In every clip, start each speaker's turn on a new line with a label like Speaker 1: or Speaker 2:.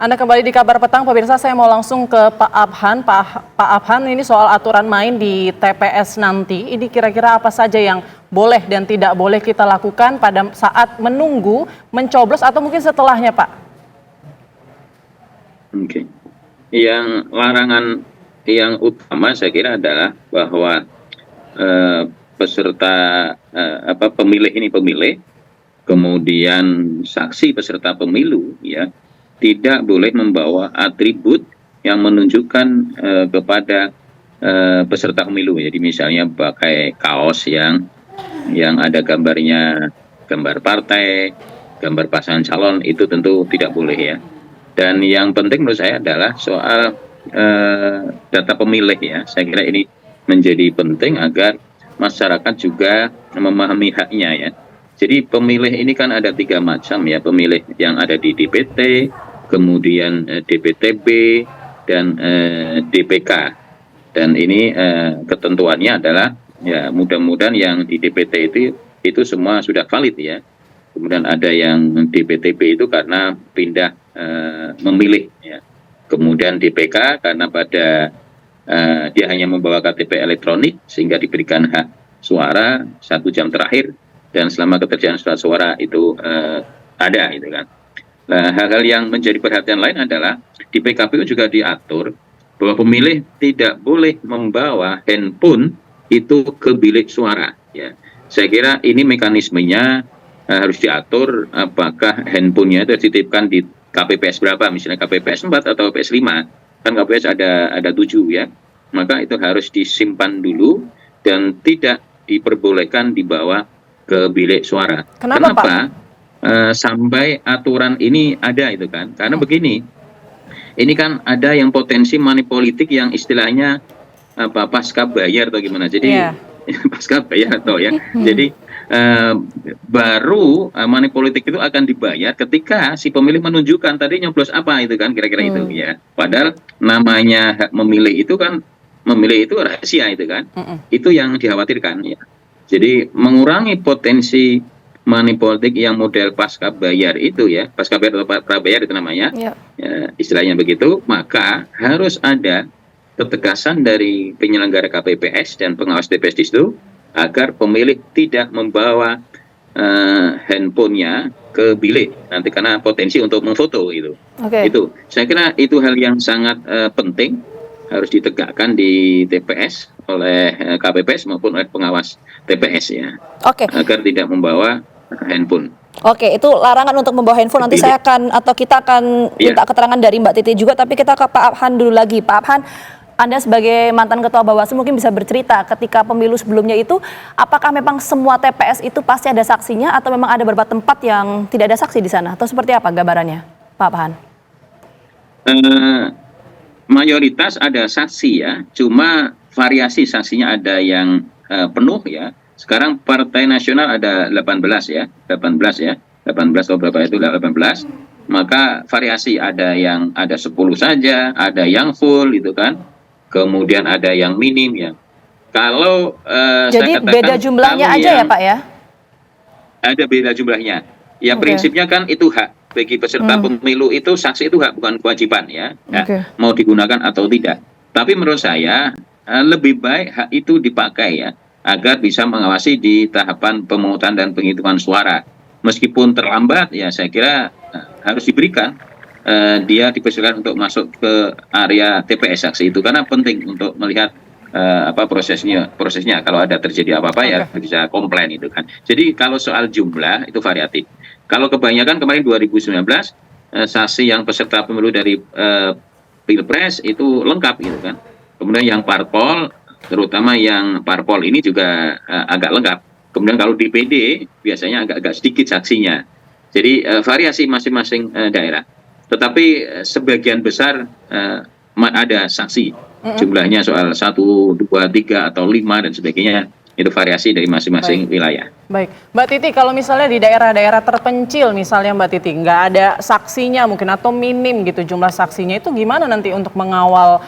Speaker 1: Anda kembali di Kabar Petang, pemirsa. Saya mau langsung ke Pak Abhan. Pak Abhan, ini soal aturan main di TPS nanti. Ini kira-kira apa saja yang boleh dan tidak boleh kita lakukan pada saat menunggu mencoblos atau mungkin setelahnya, Pak?
Speaker 2: Oke. Yang larangan yang utama saya kira adalah bahwa peserta pemilih, kemudian saksi peserta pemilu ya tidak boleh membawa atribut yang menunjukkan kepada peserta pemilu. Jadi misalnya pakai kaos yang ada gambarnya, gambar partai, gambar pasangan calon, itu tentu tidak boleh ya. Dan yang penting menurut saya adalah soal data pemilih ya. Saya kira ini menjadi penting agar masyarakat juga memahami haknya ya. Jadi pemilih ini kan ada 3 macam ya, pemilih yang ada di DPT, kemudian DPTB, dan DPK. Dan ini ketentuannya adalah ya mudah-mudahan yang di DPT itu semua sudah valid ya. Kemudian ada yang DPTB itu karena pindah memilih ya. Kemudian DPK karena pada dia hanya membawa KTP elektronik sehingga diberikan hak suara 1 jam terakhir, dan selama ketersediaan surat suara itu ada gitu kan. Nah, hal-hal yang menjadi perhatian lain adalah di PKPU juga diatur bahwa pemilih tidak boleh membawa handphone itu ke bilik suara ya. Saya kira ini mekanismenya harus diatur, apakah handphonenya itu dititipkan di KPPS berapa, misalnya KPPS 4 atau KPPS 5, kan KPPS ada 7 ya, maka itu harus disimpan dulu dan tidak diperbolehkan dibawa ke bilik suara.
Speaker 1: Kenapa Pak?
Speaker 2: Sampai aturan ini ada itu kan, karena begini, ini kan ada yang potensi money politik yang istilahnya pasca bayar atau gimana, jadi pasca bayar atau ya, jadi baru money politik itu akan dibayar ketika si pemilih menunjukkan tadi nyoblos apa itu kan, kira-kira itu ya. Padahal namanya hak memilih itu kan, memilih itu rahasia itu kan, itu yang dikhawatirkan ya. Jadi mengurangi potensi money politik yang model pasca bayar itu ya, pasca bayar atau prabayar itu namanya, ya, istilahnya begitu, maka harus ada ketegasan dari penyelenggara KPPS dan pengawas TPS di situ agar pemilih tidak membawa handphonenya ke bilik nanti karena potensi untuk memfoto itu. Itu saya kira itu hal yang sangat penting, harus ditegakkan di TPS oleh KPPS maupun oleh pengawas TPS ya, agar tidak membawa handphone.
Speaker 3: Oke, itu larangan untuk membawa handphone. Nanti saya akan atau kita akan minta keterangan dari Mbak Titi juga, tapi kita ke Pak Abhan dulu lagi. Pak Abhan, Anda sebagai mantan Ketua Bawaslu mungkin bisa bercerita ketika pemilu sebelumnya itu, apakah memang semua TPS itu pasti ada saksinya atau memang ada beberapa tempat yang tidak ada saksi di sana, atau seperti apa gambarannya, Pak Abhan?
Speaker 2: Mayoritas ada saksi ya, cuma variasi saksinya, ada yang penuh ya. Sekarang Partai Nasional ada 18 ya, 18 atau berapa itu 18. Maka variasi, ada yang ada 10 saja, ada yang full itu kan. Kemudian ada yang minim ya. Kalau
Speaker 3: jadi saya katakan, beda jumlahnya aja ya Pak ya?
Speaker 2: Ada beda jumlahnya. Ya prinsipnya kan itu hak bagi peserta pemilu, itu saksi itu hak bukan kewajiban ya. Mau digunakan atau tidak. Tapi menurut saya lebih baik hak itu dipakai ya, agar bisa mengawasi di tahapan pemungutan dan penghitungan suara. Meskipun terlambat ya, saya kira harus diberikan, dia dipersilakan untuk masuk ke area TPS saksi itu, karena penting untuk melihat prosesnya kalau ada terjadi apa-apa ya bisa komplain itu kan. Jadi kalau soal jumlah itu variatif. Kalau kebanyakan kemarin 2019 saksi yang peserta pemilu dari Pilpres itu lengkap gitu kan. Kemudian yang parpol, terutama yang parpol ini juga agak lengkap. Kemudian kalau di PD biasanya agak sedikit saksinya. Jadi variasi masing-masing daerah. Tetapi sebagian besar ada saksi. Jumlahnya soal 1, 2, 3 atau 5 dan sebagainya, itu variasi dari masing-masing wilayah.
Speaker 1: Baik, Mbak Titi, kalau misalnya di daerah-daerah terpencil misalnya Mbak Titi nggak ada saksinya mungkin atau minim gitu jumlah saksinya, itu gimana nanti untuk mengawal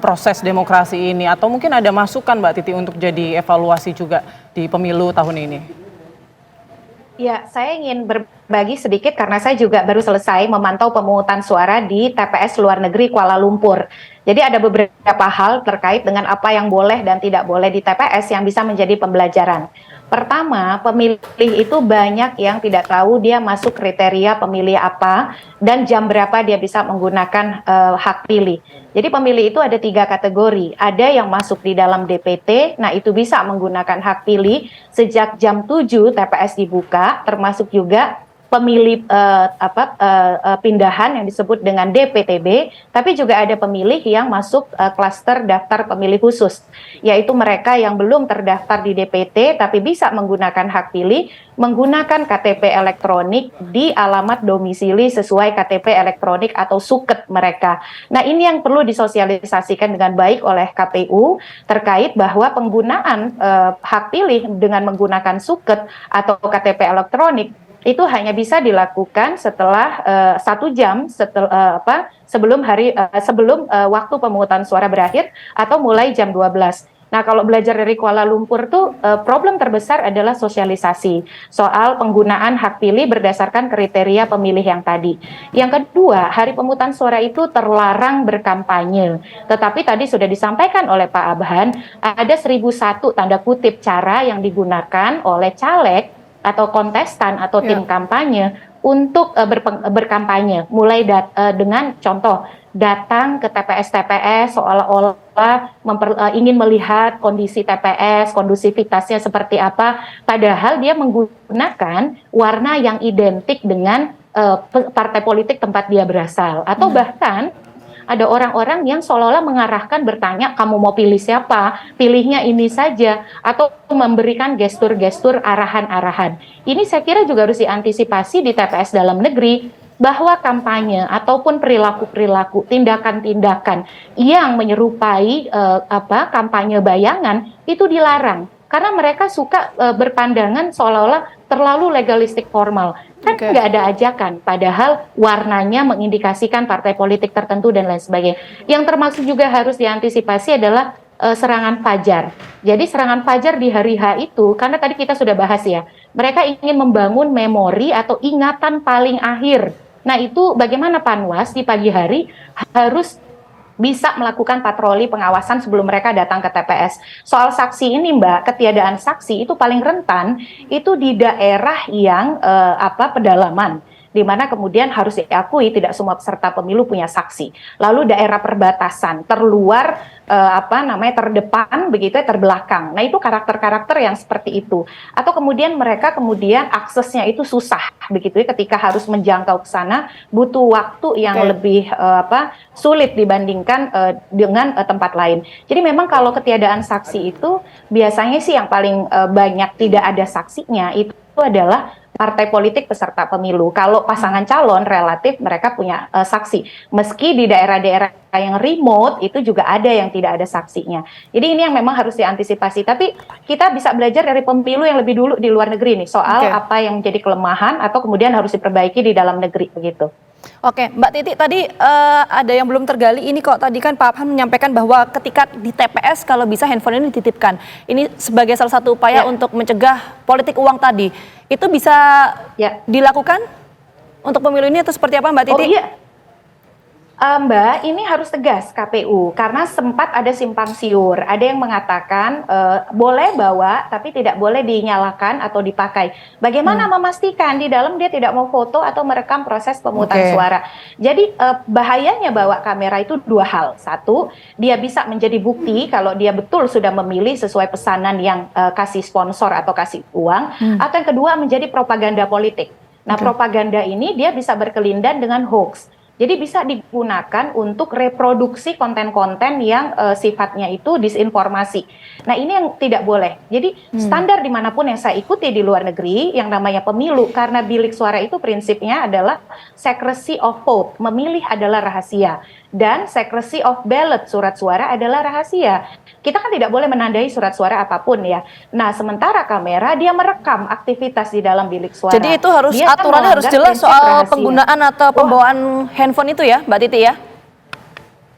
Speaker 1: proses demokrasi ini, atau mungkin ada masukan Mbak Titi untuk jadi evaluasi juga di pemilu tahun ini?
Speaker 4: Ya, saya ingin berbagi sedikit karena saya juga baru selesai memantau pemungutan suara di TPS luar negeri Kuala Lumpur. Jadi ada beberapa hal terkait dengan apa yang boleh dan tidak boleh di TPS yang bisa menjadi pembelajaran. Pertama, pemilih itu banyak yang tidak tahu dia masuk kriteria pemilih apa dan jam berapa dia bisa menggunakan hak pilih. Jadi pemilih itu ada 3 kategori. Ada yang masuk di dalam DPT, nah itu bisa menggunakan hak pilih sejak jam 7 TPS dibuka, termasuk juga pemilih pindahan yang disebut dengan DPTB, tapi juga ada pemilih yang masuk klaster daftar pemilih khusus, yaitu mereka yang belum terdaftar di DPT tapi bisa menggunakan hak pilih, menggunakan KTP elektronik di alamat domisili sesuai KTP elektronik atau suket mereka. Nah, ini yang perlu disosialisasikan dengan baik oleh KPU terkait bahwa penggunaan hak pilih dengan menggunakan suket atau KTP elektronik itu hanya bisa dilakukan setelah 1 jam sebelum waktu pemungutan suara berakhir atau mulai jam 12. Nah, kalau belajar dari Kuala Lumpur tuh problem terbesar adalah sosialisasi soal penggunaan hak pilih berdasarkan kriteria pemilih yang tadi. Yang kedua, hari pemungutan suara itu terlarang berkampanye. Tetapi tadi sudah disampaikan oleh Pak Abhan, ada 1001 tanda kutip cara yang digunakan oleh caleg atau kontestan atau tim kampanye untuk berkampanye, mulai dengan contoh datang ke TPS-TPS seolah-olah ingin melihat kondisi TPS, kondusivitasnya seperti apa, padahal dia menggunakan warna yang identik dengan partai politik tempat dia berasal, atau bahkan ada orang-orang yang seolah-olah mengarahkan bertanya, kamu mau pilih siapa? Pilihnya ini saja. Atau memberikan gestur-gestur arahan-arahan. Ini saya kira juga harus diantisipasi di TPS dalam negeri, bahwa kampanye ataupun perilaku-perilaku, tindakan-tindakan yang menyerupai kampanye bayangan itu dilarang. Karena mereka suka berpandangan seolah-olah terlalu legalistik formal. Kan nggak ada ajakan, padahal warnanya mengindikasikan partai politik tertentu dan lain sebagainya. Yang termasuk juga harus diantisipasi adalah serangan fajar. Jadi serangan fajar di hari H itu, karena tadi kita sudah bahas ya, mereka ingin membangun memori atau ingatan paling akhir. Nah itu bagaimana Panwas di pagi hari harus bisa melakukan patroli pengawasan sebelum mereka datang ke TPS. Soal saksi ini Mbak, ketiadaan saksi itu paling rentan itu di daerah yang pedalaman, di mana kemudian harus diakui tidak semua peserta pemilu punya saksi. Lalu daerah perbatasan, terluar terdepan begitu ya, terbelakang. Nah, itu karakter-karakter yang seperti itu. Atau kemudian mereka aksesnya itu susah begitu ya, ketika harus menjangkau ke sana butuh waktu yang lebih sulit dibandingkan dengan tempat lain. Jadi memang kalau ketiadaan saksi itu biasanya sih yang paling banyak tidak ada saksinya itu adalah partai politik peserta pemilu. Kalau pasangan calon relatif mereka punya saksi. Meski di daerah-daerah yang remote itu juga ada yang tidak ada saksinya. Jadi ini yang memang harus diantisipasi. Tapi kita bisa belajar dari pemilu yang lebih dulu di luar negeri nih soal apa yang menjadi kelemahan atau kemudian harus diperbaiki di dalam negeri begitu.
Speaker 3: Oke, Mbak Titi, tadi ada yang belum tergali ini kok. Tadi kan Pak Abhan menyampaikan bahwa ketika di TPS kalau bisa handphone ini dititipkan. Ini sebagai salah satu upaya untuk mencegah politik uang tadi. Itu bisa dilakukan untuk pemilu ini atau seperti apa Mbak Titi?
Speaker 4: Oh iya. Mbak, ini harus tegas KPU karena sempat ada simpang siur. Ada yang mengatakan boleh bawa tapi tidak boleh dinyalakan atau dipakai. Bagaimana memastikan di dalam dia tidak mau foto atau merekam proses pemungutan suara. Jadi bahayanya bawa kamera itu 2 hal. 1, dia bisa menjadi bukti kalau dia betul sudah memilih sesuai pesanan yang kasih sponsor atau kasih uang. Atau yang kedua menjadi propaganda politik. Nah propaganda ini dia bisa berkelindan dengan hoax. Jadi bisa digunakan untuk reproduksi konten-konten yang sifatnya itu disinformasi. Nah ini yang tidak boleh. Jadi standar dimanapun yang saya ikuti di luar negeri, yang namanya pemilu, karena bilik suara itu prinsipnya adalah secrecy of vote, memilih adalah rahasia. Dan secrecy of ballot, surat suara adalah rahasia. Kita kan tidak boleh menandai surat suara apapun ya. Nah sementara kamera dia merekam aktivitas di dalam bilik suara.
Speaker 3: Jadi itu harus aturannya harus jelas soal penggunaan atau pembawaan handphone itu ya Mbak Titi ya?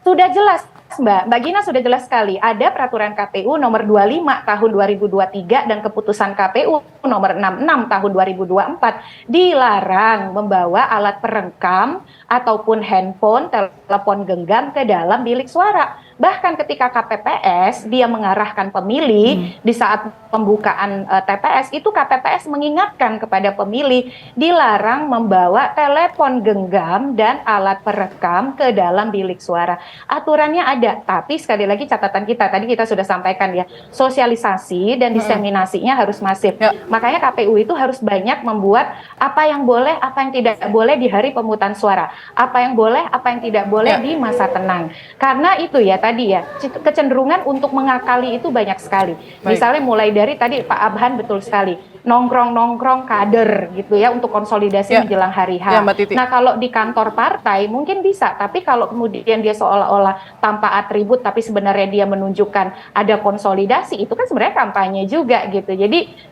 Speaker 4: Sudah jelas Mbak Gina sudah jelas sekali. Ada peraturan KPU nomor 25 tahun 2023 dan keputusan KPU nomor 66 tahun 2024 dilarang membawa alat perekam ataupun handphone, telepon genggam ke dalam bilik suara. Bahkan ketika KPPS dia mengarahkan pemilih di saat pembukaan TPS, itu KPPS mengingatkan kepada pemilih dilarang membawa telepon genggam dan alat perekam ke dalam bilik suara. Aturannya ada, tapi sekali lagi catatan kita, tadi kita sudah sampaikan ya, sosialisasi dan diseminasinya harus masif. Makanya KPU itu harus banyak membuat apa yang boleh, apa yang tidak boleh di hari pemungutan suara, apa yang boleh, apa yang tidak boleh di masa tenang. Karena itu ya tadi ya, kecenderungan untuk mengakali itu banyak sekali. Misalnya mulai dari tadi Pak Abhan betul sekali, nongkrong-nongkrong kader gitu ya untuk konsolidasi menjelang hari H. Nah kalau di kantor partai mungkin bisa, tapi kalau kemudian dia seolah-olah tanpa atribut tapi sebenarnya dia menunjukkan ada konsolidasi, itu kan sebenarnya kampanye juga gitu. Jadi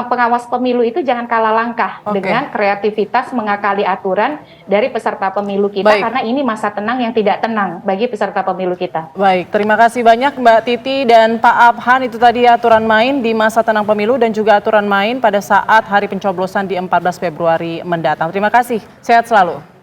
Speaker 4: pengawas pemilu itu jangan kalah langkah dengan kreativitas mengakali aturan dari peserta pemilu kita, karena ini masa tenang yang tidak tenang bagi peserta pemilu kita.
Speaker 1: Baik, terima kasih banyak Mbak Titi dan Pak Abhan. Itu tadi aturan main di masa tenang pemilu dan juga aturan main pada saat hari pencoblosan di 14 Februari mendatang. Terima kasih, sehat selalu.